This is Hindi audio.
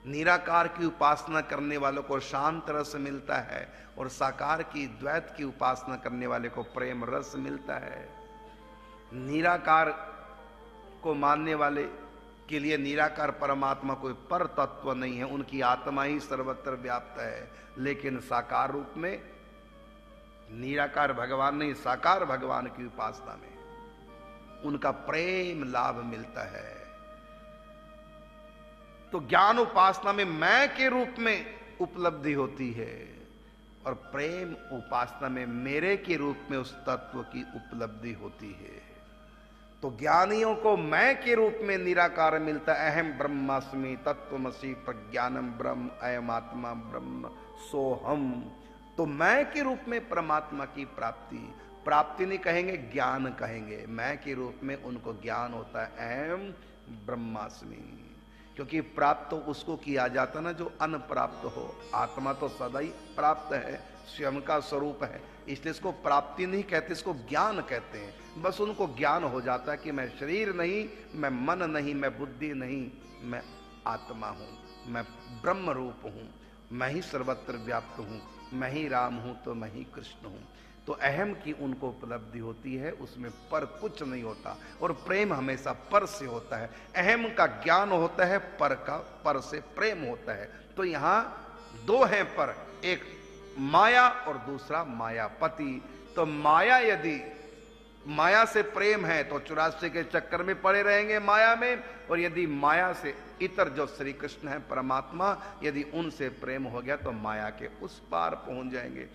निराकार की उपासना करने वालों को शांत रस मिलता है और साकार की द्वैत की उपासना करने वाले को प्रेम रस मिलता है। निराकार को मानने वाले के लिए निराकार परमात्मा कोई पर तत्व नहीं है, उनकी आत्मा ही सर्वत्र व्याप्त है। लेकिन साकार रूप में निराकार भगवान नहीं, साकार भगवान की उपासना में उनका प्रेम लाभ मिलता है। तो ज्ञान उपासना में मैं के रूप में उपलब्धि होती है और प्रेम उपासना में मेरे के रूप में उस तत्व की उपलब्धि होती है। तो ज्ञानियों को मैं के रूप में निराकार मिलता है, अहम ब्रह्मास्मि तत्वमसि प्रज्ञानम ब्रह्म अयम आत्मा ब्रह्म सोहम। तो मैं के रूप में परमात्मा की प्राप्ति नहीं कहेंगे, ज्ञान कहेंगे। मैं के रूप में उनको ज्ञान होता है, अहम ब्रह्मास्मि। क्योंकि प्राप्त तो उसको किया जाता ना जो अनप्राप्त हो। आत्मा तो सदा ही प्राप्त है, स्वयं का स्वरूप है, इसलिए इसको प्राप्ति नहीं कहते, इसको ज्ञान कहते हैं। बस उनको ज्ञान हो जाता है कि मैं शरीर नहीं, मैं मन नहीं, मैं बुद्धि नहीं, मैं आत्मा हूं, मैं ब्रह्म रूप हूं, मैं ही सर्वत्र व्याप्त हूं, मैं ही राम हूं तो मैं ही कृष्ण हूं। तो अहम की उनको उपलब्धि होती है, उसमें पर कुछ नहीं होता। और प्रेम हमेशा पर से होता है। अहम का ज्ञान होता है, पर से प्रेम होता है। तो यहां दो हैं पर, एक माया और दूसरा मायापति। तो माया, यदि माया से प्रेम है तो 84 के चक्कर में पड़े रहेंगे माया में, और यदि माया से इतर जो श्री कृष्ण है परमात्मा, यदि उनसे प्रेम हो गया तो माया के उस पार पहुंच जाएंगे।